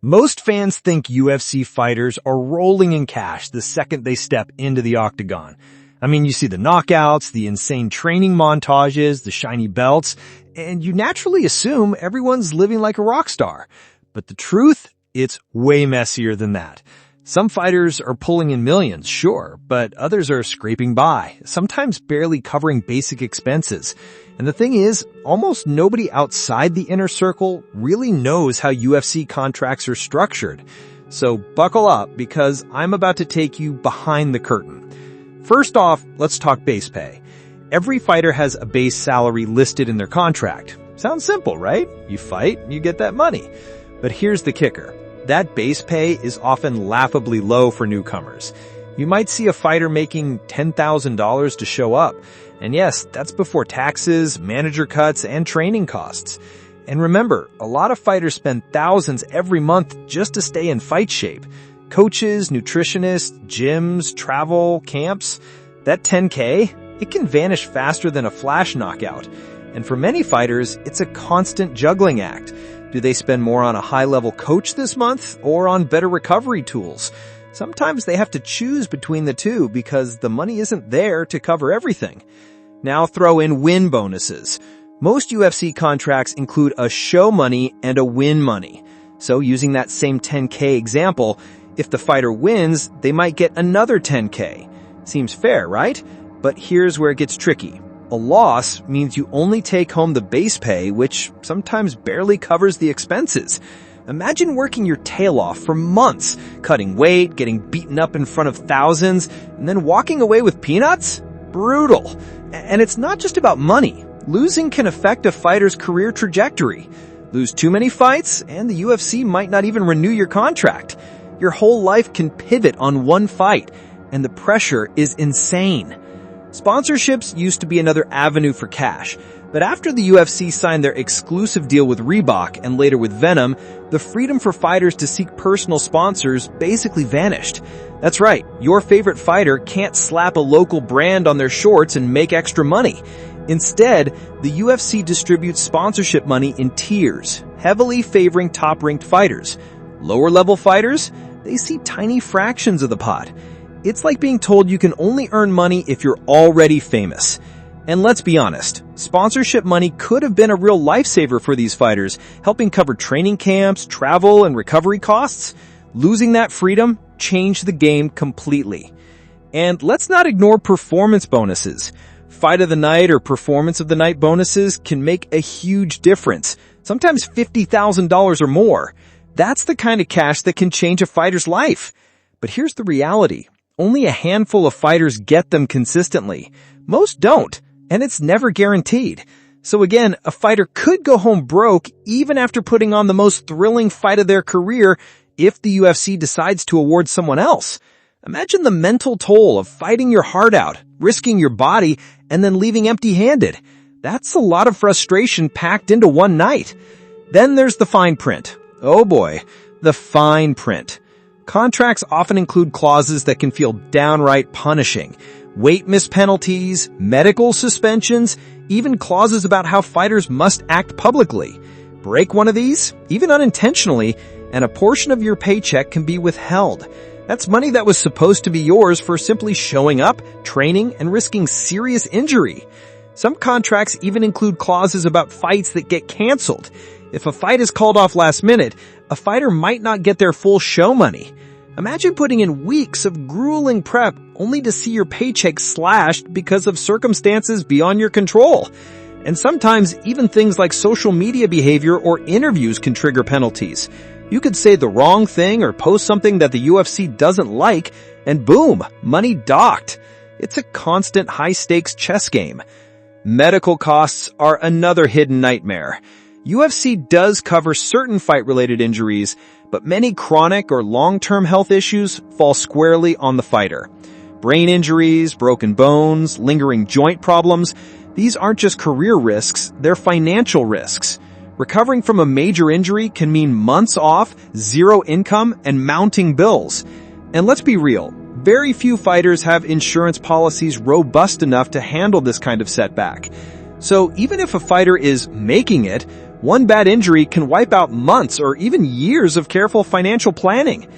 Most fans think UFC fighters are rolling in cash the second they step into the octagon. I mean, you see the knockouts, the insane training montages, the shiny belts, and you naturally assume everyone's living like a rock star. But the truth, it's way messier than that. Some fighters are pulling in millions, sure, but others are scraping by, sometimes barely covering basic expenses. And the thing is, almost nobody outside the inner circle really knows how UFC contracts are structured. So buckle up, because I'm about to take you behind the curtain. First off, let's talk base pay. Every fighter has a base salary listed in their contract. Sounds simple, right? You fight, you get that money. But here's the kicker. That base pay is often laughably low for newcomers. You might see a fighter making $10,000 to show up. And yes, that's before taxes, manager cuts, and training costs. And remember, a lot of fighters spend thousands every month just to stay in fight shape. Coaches, nutritionists, gyms, travel, camps. That $10K, it can vanish faster than a flash knockout. And for many fighters, it's a constant juggling act. Do they spend more on a high-level coach this month or on better recovery tools? Sometimes they have to choose between the two because the money isn't there to cover everything. Now throw in win bonuses. Most UFC contracts include a show money and a win money. So using that same $10K example, if the fighter wins, they might get another $10K. Seems fair, right? But here's where it gets tricky. A loss means you only take home the base pay, which sometimes barely covers the expenses. Imagine working your tail off for months, cutting weight, getting beaten up in front of thousands, and then walking away with peanuts? Brutal. And it's not just about money. Losing can affect a fighter's career trajectory. Lose too many fights, and the UFC might not even renew your contract. Your whole life can pivot on one fight, and the pressure is insane. Sponsorships used to be another avenue for cash, but after the UFC signed their exclusive deal with Reebok and later with Venom, the freedom for fighters to seek personal sponsors basically vanished. That's right, your favorite fighter can't slap a local brand on their shorts and make extra money. Instead, the UFC distributes sponsorship money in tiers, heavily favoring top-ranked fighters. Lower-level fighters, they see tiny fractions of the pot. It's like being told you can only earn money if you're already famous. And let's be honest, sponsorship money could have been a real lifesaver for these fighters, helping cover training camps, travel, and recovery costs. Losing that freedom changed the game completely. And let's not ignore performance bonuses. Fight of the night or performance of the night bonuses can make a huge difference, sometimes $50,000 or more. That's the kind of cash that can change a fighter's life. But here's the reality. Only a handful of fighters get them consistently. Most don't, and it's never guaranteed. So again, a fighter could go home broke even after putting on the most thrilling fight of their career if the UFC decides to award someone else. Imagine the mental toll of fighting your heart out, risking your body, and then leaving empty-handed. That's a lot of frustration packed into one night. Then there's the fine print. Oh boy, the fine print. Contracts often include clauses that can feel downright punishing. Weight miss penalties, medical suspensions, even clauses about how fighters must act publicly. Break one of these, even unintentionally, and a portion of your paycheck can be withheld. That's money that was supposed to be yours for simply showing up, training, and risking serious injury. Some contracts even include clauses about fights that get canceled. If a fight is called off last minute, a fighter might not get their full show money. Imagine putting in weeks of grueling prep only to see your paycheck slashed because of circumstances beyond your control. And sometimes even things like social media behavior or interviews can trigger penalties. You could say the wrong thing or post something that the UFC doesn't like, and boom, money docked. It's a constant high-stakes chess game. Medical costs are another hidden nightmare. UFC does cover certain fight-related injuries, but many chronic or long-term health issues fall squarely on the fighter. Brain injuries, broken bones, lingering joint problems, these aren't just career risks, they're financial risks. Recovering from a major injury can mean months off, zero income, and mounting bills. And let's be real, very few fighters have insurance policies robust enough to handle this kind of setback. So even if a fighter is making it, One bad injury can wipe out months or even years of careful financial planning.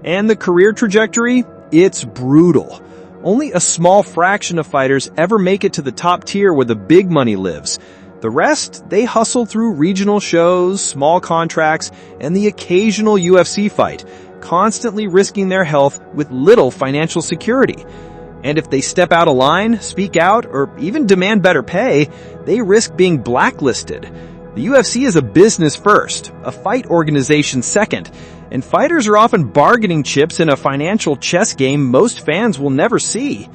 And the career trajectory? It's brutal. Only a small fraction of fighters ever make it to the top tier where the big money lives. The rest, they hustle through regional shows, small contracts, and the occasional UFC fight, constantly risking their health with little financial security. And if they step out of line, speak out, or even demand better pay, they risk being blacklisted. The UFC is a business first, a fight organization second, and fighters are often bargaining chips in a financial chess game most fans will never see.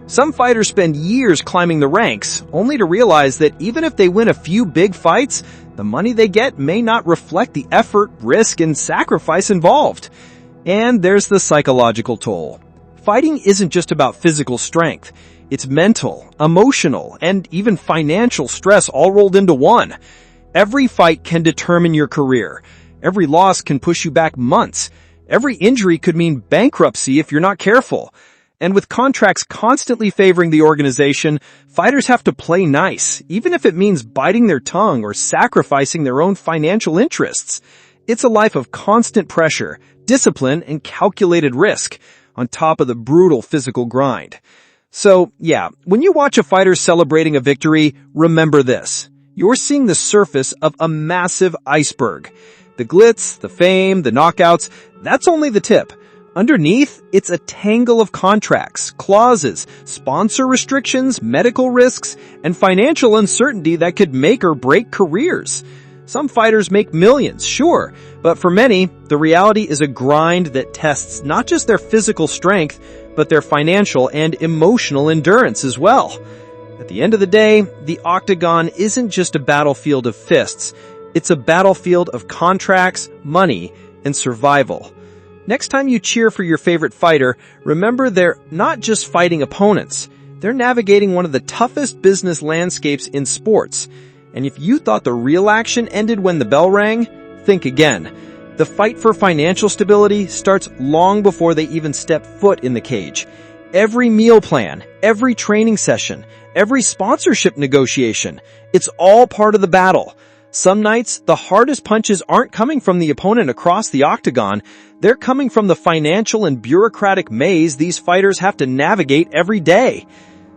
Some fighters spend years climbing the ranks, only to realize that even if they win a few big fights, the money they get may not reflect the effort, risk, and sacrifice involved. And there's the psychological toll. Fighting isn't just about physical strength. It's mental, emotional, and even financial stress all rolled into one. Every fight can determine your career. Every loss can push you back months. Every injury could mean bankruptcy if you're not careful. And with contracts constantly favoring the organization, fighters have to play nice, even if it means biting their tongue or sacrificing their own financial interests. It's a life of constant pressure, discipline, and calculated risk, on top of the brutal physical grind. So, yeah, when you watch a fighter celebrating a victory, remember this. You're seeing the surface of a massive iceberg. The glitz, the fame, the knockouts, that's only the tip. Underneath, it's a tangle of contracts, clauses, sponsor restrictions, medical risks, and financial uncertainty that could make or break careers. Some fighters make millions, sure, but for many, the reality is a grind that tests not just their physical strength, but their financial and emotional endurance as well. At the end of the day, the octagon isn't just a battlefield of fists. It's a battlefield of contracts, money, and survival. Next time you cheer for your favorite fighter, remember they're not just fighting opponents. They're navigating one of the toughest business landscapes in sports. And if you thought the real action ended when the bell rang, think again. The fight for financial stability starts long before they even step foot in the cage. Every meal plan, every training session, every sponsorship negotiation, it's all part of the battle. Some nights, the hardest punches aren't coming from the opponent across the octagon. They're coming from the financial and bureaucratic maze these fighters have to navigate every day.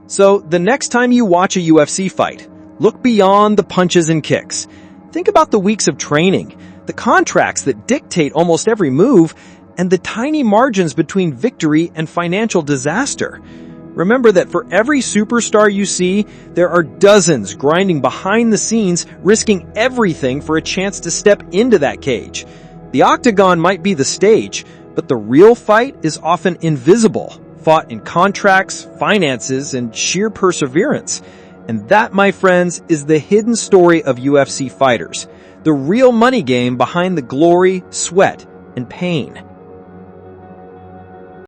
So, the next time you watch a UFC fight, look beyond the punches and kicks. Think about the weeks of training, the contracts that dictate almost every move, and the tiny margins between victory and financial disaster. Remember that for every superstar you see, there are dozens grinding behind the scenes, risking everything for a chance to step into that cage. The octagon might be the stage, but the real fight is often invisible, fought in contracts, finances, and sheer perseverance. And that, my friends, is the hidden story of UFC fighters. The real money game behind the glory, sweat, and pain.